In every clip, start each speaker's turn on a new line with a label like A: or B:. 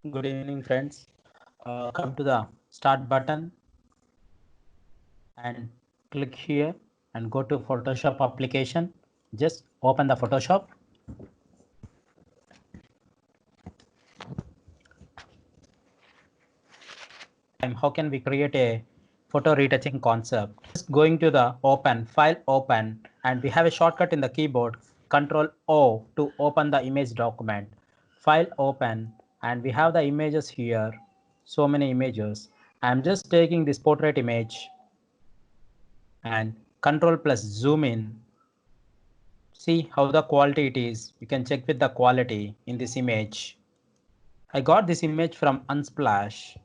A: Good evening, friends. Come to the start button and click here and go to Photoshop application. Just open the Photoshop. And how can we create a photo retouching concept? Just going to the open, file open, and we have a shortcut in the keyboard, Control O to open the image document. File open, and we have the images here. So many images. I'm just taking this portrait image and control plus zoom in. See how the quality it is. You can check with the quality in this image. I got this image from Unsplash.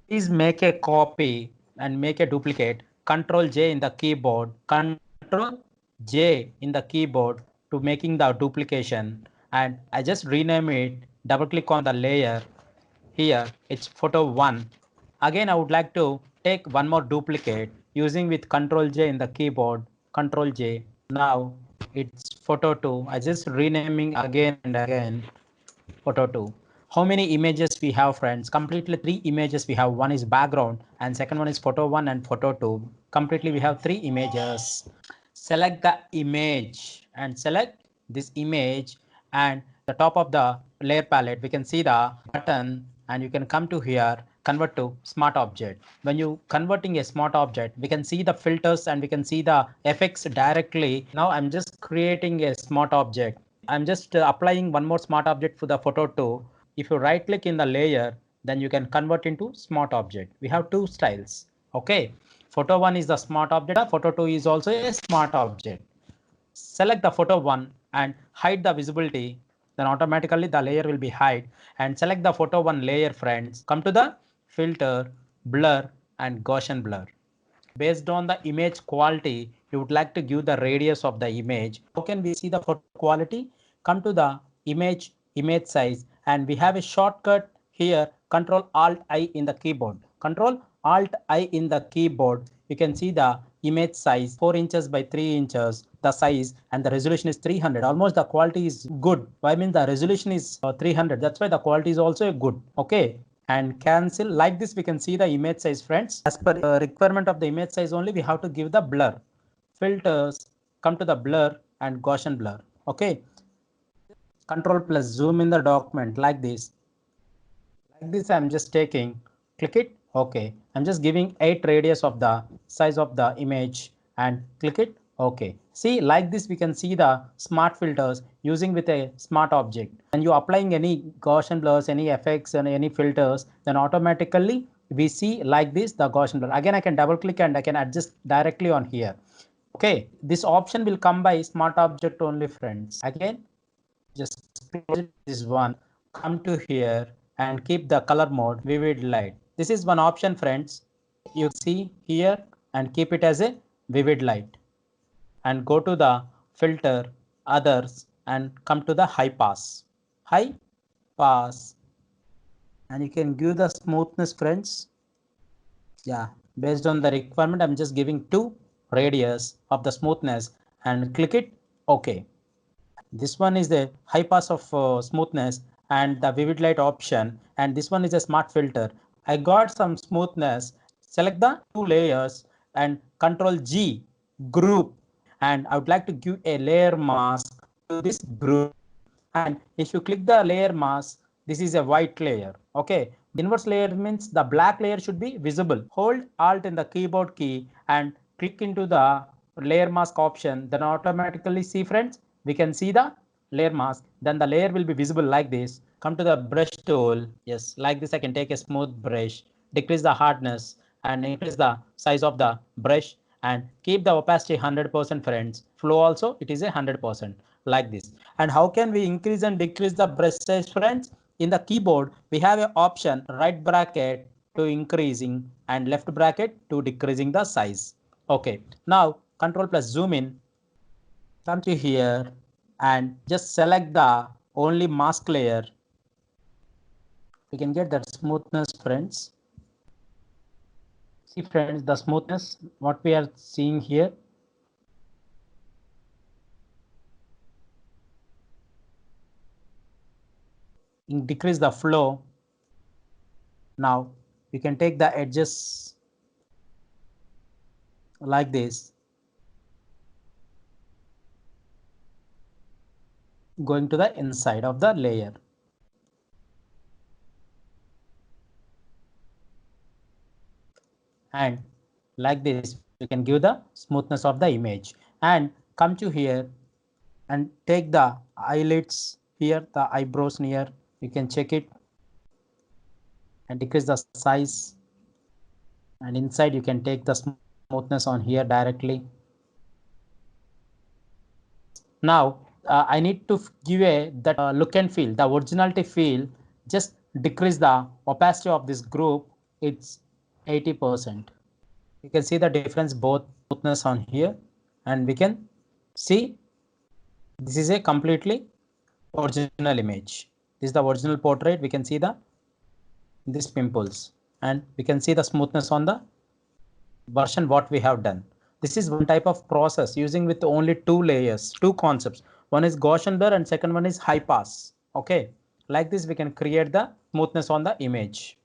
A: Please make a copy and make a duplicate. Control J in the keyboard. Control J in the keyboard to making the duplication. And I just rename it. Double click on the layer. Here it's photo 1. Again, I would like to take one more duplicate using with Control J in the keyboard. Control J. Now it's photo 2. I just renaming again and again photo 2. How many images we have, friends? Completely 3 images we have. One is background and second one is photo 1 and photo 2. Completely we have 3 images. Select the image and select this image, and the top of the layer palette we can see the button, and you can come to here, convert to smart object. When you converting a smart object, we can see the filters and we can see the effects directly. Now I'm just creating a smart object. I'm just applying one more smart object for the photo 2. If you right click in the layer, then you can convert into smart object. We have two styles. Okay, photo 1 is the smart object, photo 2 is also a smart object. Select the photo 1 and hide the visibility, then automatically the layer will be hide. And select the photo 1 layer, friends. Come to the filter, blur and Gaussian blur. Based on the image quality, you would like to give the radius of the image. How can we see the photo quality? Come to the image size, and we have a shortcut here, Control Alt I in the keyboard. Control Alt I in the keyboard. You can see the image size 4 inches by 3 inches, the size, and the resolution is 300. Almost the quality is good. I mean the resolution is 300. That's why the quality is also good. Okay, and cancel. Like this we can see the image size, friends. As per requirement of the image size only, we have to give the blur. Filters, come to the blur and Gaussian blur. Okay, control plus zoom in the document like this. Like this I'm just taking, click it. Okay, I'm just giving 8 radius of the size of the image and click it. Okay, see, like this we can see the smart filters using with a smart object. And you applying any Gaussian blurs, any effects and any filters, then automatically we see like this the Gaussian blur. Again, I can double click and I can adjust directly on here. Okay, this option will come by smart object only, friends. Again, just close this one, come to here and keep the color mode vivid light. This is one option, friends. You see here and keep it as a vivid light, and go to the filter, others, and come to the high pass, and you can give the smoothness, friends. Yeah, based on the requirement I'm just giving 2 radius of the smoothness and click it. Okay, this one is the high pass of smoothness and the vivid light option, and this one is a smart filter. I got some smoothness. Select the 2 layers and Control G, group, and I would like to give a layer mask to this group. And if you click the layer mask, this is a white layer. Okay, inverse layer means the black layer should be visible. Hold Alt in the keyboard key and click into the layer mask option. Then automatically, see, friends, we can see the layer mask. Then the layer will be visible like this. Come to the brush tool. Yes, like this I can take a smooth brush, decrease the hardness and increase the size of the brush, and keep the opacity 100%, friends. Flow also it is 100%, like this. And how can we increase and decrease the brush size, friends? In the keyboard we have an option, right bracket to increasing and left bracket to decreasing the size. Okay, now control plus zoom in, come to here and just select the only mask layer. We can get that smoothness, friends. See, friends, the smoothness what we are seeing here. Decrease the flow Now you can take the edges like this, going to the inside of the layer. And like this, you can give the smoothness of the image and come to here and take the eyelids here, the eyebrows near, you can check it and decrease the size, and inside you can take the smoothness on here directly. Now I need to give a that look and feel, the originality feel, just decrease the opacity of this group, it's 80%. You can see the difference, both smoothness on here, and we can see this is a completely original image. This is the original portrait. We can see the these pimples, and we can see the smoothness on the version what we have done. This is one type of process using with only two layers, two concepts. One is Gaussian blur and second one is high pass. Okay, like this we can create the smoothness on the image.